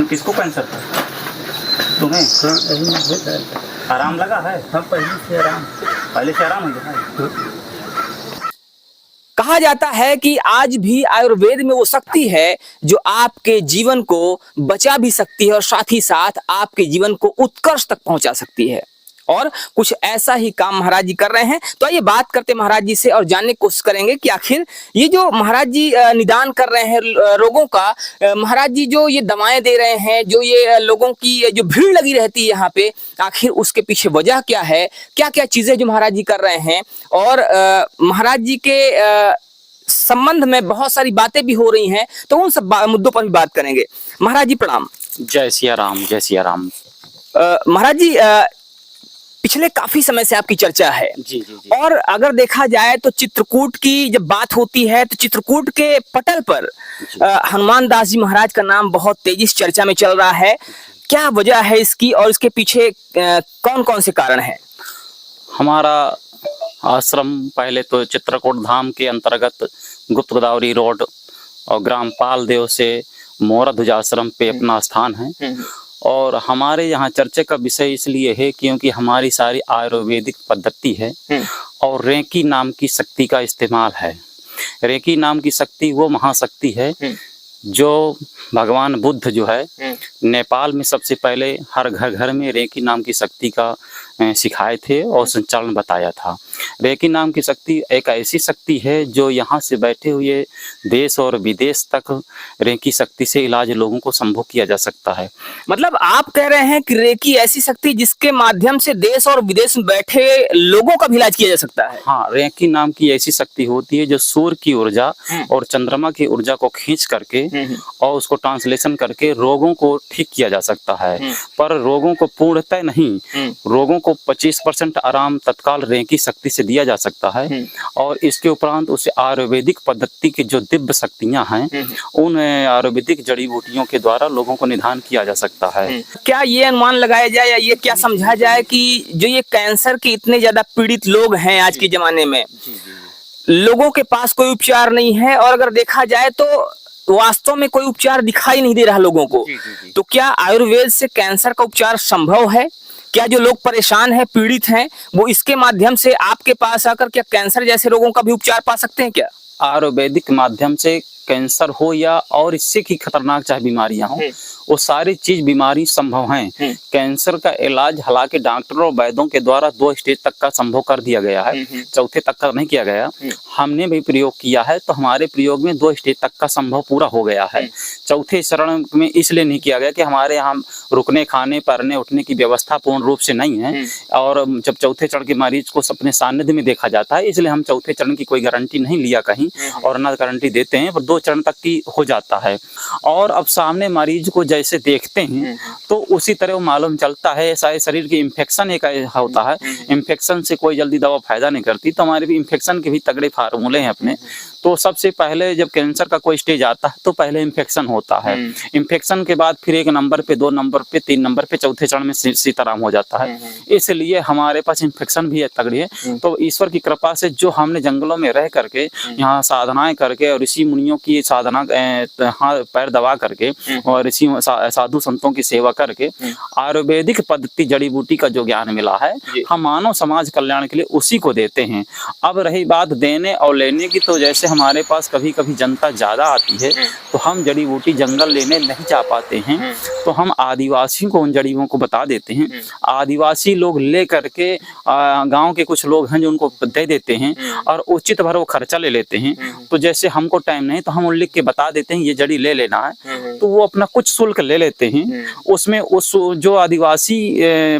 किसको कैंसर था? तुम्हें? हाँ, यही मुझे दर्द है। आराम लगा है? हाँ, पहले से आराम हो गया है? कहा जाता है कि आज भी आयुर्वेद में वो शक्ति है जो आपके जीवन को बचा भी सकती है और साथ ही साथ आपके जीवन को उत्कर्ष तक पहुंचा सकती है। और कुछ ऐसा ही काम महाराज जी कर रहे हैं। तो आइए बात करते हैं महाराज जी से और जानने की कोशिश करेंगे कि आखिर ये जो महाराज जी निदान कर रहे हैं रोगों का, महाराज जी जो ये दवाएं दे रहे हैं, जो ये लोगों की जो भीड़ लगी रहती है यहाँ पे, आखिर उसके पीछे वजह क्या है, क्या क्या चीजें जो महाराज जी कर रहे हैं। और महाराज जी के संबंध में बहुत सारी बातें भी हो रही हैं, तो उन सब मुद्दों पर भी बात करेंगे। महाराज जी प्रणाम। जय सिया राम, जय सिया राम। महाराज जी पिछले काफी समय से आपकी चर्चा है। जी जी जी। और अगर देखा जाए तो चित्रकूट की जब बात होती है तो चित्रकूट के पटल पर हनुमान दास जी महाराज का नाम बहुत तेजी से चर्चा में चल रहा है। क्या वजह है इसकी और इसके पीछे कौन कौन से कारण हैं? हमारा आश्रम पहले तो चित्रकूट धाम के अंतर्गत गुप्त गोदावरी रोड और ग्राम पालदेव से मोरा ध्वज आश्रम पे अपना स्थान है। और हमारे यहाँ चर्चा का विषय इसलिए है क्योंकि हमारी सारी आयुर्वेदिक पद्धति है और रेकी नाम की शक्ति का इस्तेमाल है। रेकी नाम की शक्ति वो महाशक्ति है जो भगवान बुद्ध जो है नेपाल में सबसे पहले हर घर घर में रेकी नाम की शक्ति का सिखाए थे और संचालन बताया था। रेकी नाम की शक्ति एक ऐसी शक्ति है जो यहाँ से बैठे हुए देश और विदेश तक रेकी शक्ति से इलाज लोगों को संभव किया जा सकता है। मतलब आप कह रहे हैं कि रेकी ऐसी शक्ति जिसके माध्यम से देश और विदेश में बैठे लोगों का भी इलाज किया जा सकता है? हाँ, रेकी नाम की ऐसी शक्ति होती है जो सूर्य की ऊर्जा और चंद्रमा की ऊर्जा को खींच करके और उसको ट्रांसलेशन करके रोगों को ठीक किया जा सकता है। पर रोगों को पूर्णतः नहीं, रोगों को 25% आराम तत्काल रेकी शक्ति से दिया जा सकता है। और इसके उपरांत उसे आयुर्वेदिक पद्धति की जो दिव्य शक्तियां हैं उन आयुर्वेदिक जड़ी बूटियों के द्वारा लोगों को निदान किया जा सकता है। क्या ये अनुमान लगाया जाए या ये क्या समझा जाए कि जो ये कैंसर के इतने ज्यादा पीड़ित लोग हैं आज के जमाने में, लोगों के पास कोई उपचार नहीं है और अगर देखा जाए तो वास्तव में कोई उपचार दिखाई नहीं दे रहा लोगों को, तो क्या आयुर्वेद से कैंसर का उपचार संभव है? क्या जो लोग परेशान हैं, पीड़ित हैं, वो इसके माध्यम से आपके पास आकर क्या कैंसर जैसे रोगों का भी उपचार पा सकते हैं क्या? आयुर्वेदिक माध्यम से कैंसर हो या और इससे की खतरनाक चाहे बीमारियां हो, वो सारी चीज बीमारी संभव हैं। कैंसर का इलाज हालांकि डॉक्टरों और वैद्यों के द्वारा 2 स्टेज तक का संभव कर दिया गया है, चौथे तक का नहीं किया गया। हमने भी प्रयोग किया है तो हमारे प्रयोग में 2 स्टेज तक का संभव पूरा हो गया है। चौथे चरण में इसलिए नहीं किया गया कि हमारे यहाँ रुकने, खाने, पढ़ने, उठने की व्यवस्था पूर्ण रूप से नहीं है और जब चौथे चरण के मरीज को अपने सानिध्य में देखा जाता है, इसलिए हम चौथे चरण की कोई गारंटी नहीं लिया कहीं और न गारंटी देते हैं, पर 2 चरण तक की हो जाता है। और अब सामने मरीज को जैसे देखते हैं तो उसी तरह वो मालूम चलता है। सारे शरीर की इन्फेक्शन एक होता है, इन्फेक्शन से कोई जल्दी दवा फायदा नहीं करती, तो हमारे भी इन्फेक्शन के भी तगड़े फार्मूले हैं अपने। तो सबसे पहले जब कैंसर का कोई स्टेज आता है तो पहले इन्फेक्शन होता है, इन्फेक्शन के बाद फिर 1 नंबर पे, 2 नंबर पे, 3 नंबर पे, चौथे चरण में सीताराम हो जाता है। इसलिए हमारे पास इन्फेक्शन भी है तगड़ी है। तो ईश्वर की कृपा से जो हमने जंगलों में रह करके यहाँ साधनाएं करके और ऋषि मुनियों की साधना हाथ पैर दबा करके और ऋषि साधु संतों की सेवा करके आयुर्वेदिक पद्धति जड़ी बूटी का जो ज्ञान मिला है, हम मानव समाज कल्याण के लिए उसी को देते हैं। अब रही बात देने और लेने की, तो जैसे हमारे पास कभी कभी जनता ज्यादा आती है तो हम जड़ी बूटी जंगल लेने नहीं जा पाते हैं, तो हम आदिवासियों को उन जड़ियों को बता देते हैं। आदिवासी लोग ले करके गांव के कुछ लोग हैं जो उनको दे देते हैं और उचित भर वो खर्चा ले लेते हैं। तो जैसे हमको टाइम नहीं तो हम लिख के बता देते हैं ये जड़ी ले लेना है, तो वो अपना कुछ शुल्क ले लेते हैं। उसमें उस जो आदिवासी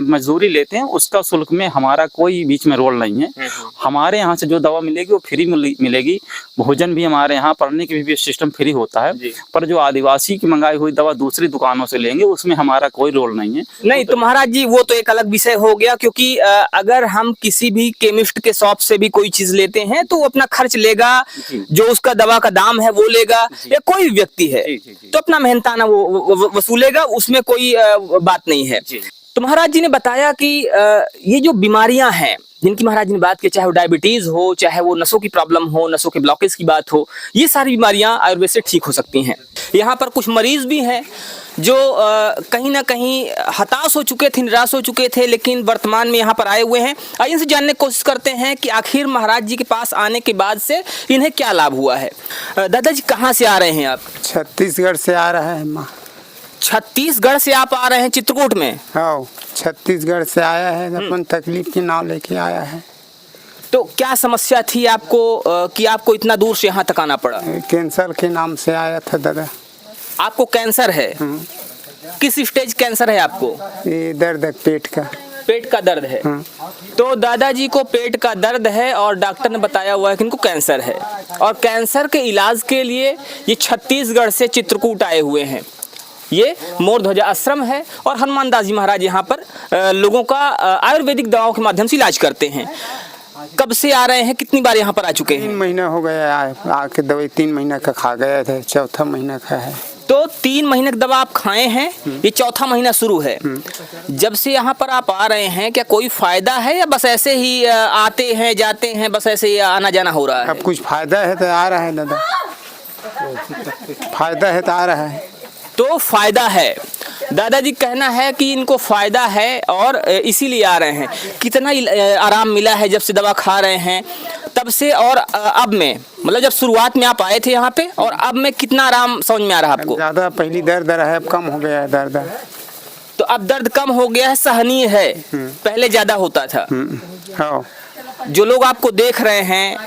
मजदूरी लेते हैं उसका शुल्क में हमारा कोई बीच में रोल नहीं है। हमारे यहाँ से जो दवा मिलेगी वो फ्री मिलेगी, भोजन भी हमारे यहाँ, पढ़ने की भी सिस्टम फ्री होता है। पर जो आदिवासी की मंगाई हुई दवा दूसरी दुकानों से लेंगे उसमें हमारा कोई रोल नहीं है। नहीं तो महाराज जी वो तो एक अलग विषय हो गया, क्योंकि अगर हम किसी भी केमिस्ट के शॉप से भी कोई चीज लेते हैं तो वो अपना खर्च लेगा, जो उसका दवा का दाम है वो लेगा, या कोई व्यक्ति है तो अपना मेहनताना वो वसूलेगा, उसमें कोई बात नहीं है। तो महाराज जी ने बताया कि ये जो बीमारियां हैं जिनकी महाराज ने बात की, चाहे वो डायबिटीज हो, चाहे वो नसों की प्रॉब्लम हो, नसों के ब्लॉकेज की बात हो, ये सारी बीमारियां आयुर्वेद से ठीक हो सकती हैं। यहाँ पर कुछ मरीज भी हैं जो कहीं ना कहीं हताश हो चुके थे, निराश हो चुके थे, लेकिन वर्तमान में यहाँ पर आए हुए हैं। आइए इनसे जानने की कोशिश करते हैं कि आखिर महाराज जी के पास आने के बाद से इन्हें क्या लाभ हुआ है। दादाजी कहाँ से आ रहे हैं आप? छत्तीसगढ़ से आ रहा है माँ। छत्तीसगढ़ से आप आ रहे हैं चित्रकूट में? हाँ, छत्तीसगढ़ से आया है, अपन तकलीफ की नाव लेके आया है। तो क्या समस्या थी आपको कि आपको इतना दूर से यहाँ तक आना पड़ा? कैंसर के नाम से आया था दादा। आपको कैंसर है? किस स्टेज कैंसर है आपको? ये दर्द है पेट का। पेट का दर्द है। तो दादाजी को पेट का दर्द है और डॉक्टर ने बताया हुआ है कि इनको कैंसर है, और कैंसर के इलाज के लिए ये छत्तीसगढ़ से चित्रकूट आए हुए हैं। ये मोर ध्वजा आश्रम है और हनुमान दास जी महाराज यहाँ पर लोगों का आयुर्वेदिक दवाओं के माध्यम से इलाज करते हैं। कब से आ रहे हैं, कितनी बार यहाँ पर आ चुके हैं? 3 महीना हो गया आके दवाई 3 महीना का खा गया था, चौथा महीना का है। तो 3 महीने की दवा आप खाए हैं, ये चौथा महीना शुरू है। जब से यहाँ पर आप आ रहे हैं, क्या कोई फायदा है या बस ऐसे ही आते हैं जाते हैं, बस ऐसे ही आना जाना हो रहा है? अब कुछ फायदा है तो आ रहा है दादा, फायदा है तो आ रहा है। तो फायदा है, दादाजी कहना है कि इनको फायदा है और इसीलिए आ रहे हैं। कितना आराम मिला है जब से दवा खा रहे हैं तब से और अब में, मतलब जब शुरुआत में आप आए थे यहाँ पे और अब में कितना आराम समझ में आ रहा है आपको? ज्यादा पहली दर्द रहा है, अब कम हो गया है दर्द। तो अब दर्द कम हो गया है, सहनीय है, पहले ज्यादा होता था। हाँ। जो लोग आपको देख रहे हैं,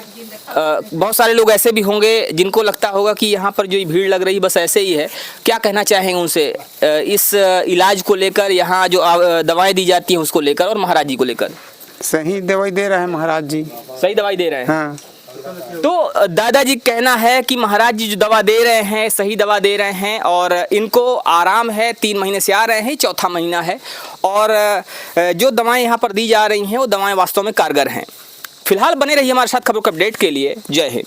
बहुत सारे लोग ऐसे भी होंगे जिनको लगता होगा कि यहाँ पर जो भीड़ लग रही बस ऐसे ही है। क्या कहना चाहेंगे उनसे इस इलाज को लेकर, यहाँ जो दवाएं दी जाती हैं उसको लेकर और महाराज जी को लेकर? सही दवाई दे रहे हैं महाराज जी। सही दवाई दे रहे हैं। हाँ। तो दादाजी कहना है कि महाराज जी जो दवा दे रहे हैं सही दवा दे रहे हैं और इनको आराम है। 3 महीने से आ रहे हैं, चौथा महीना है, और जो दवाएं यहाँ पर दी जा रही हैं वो दवाएं वास्तव में कारगर हैं। फिलहाल बने रहिए हमारे साथ खबरों के अपडेट के लिए। जय हिंद।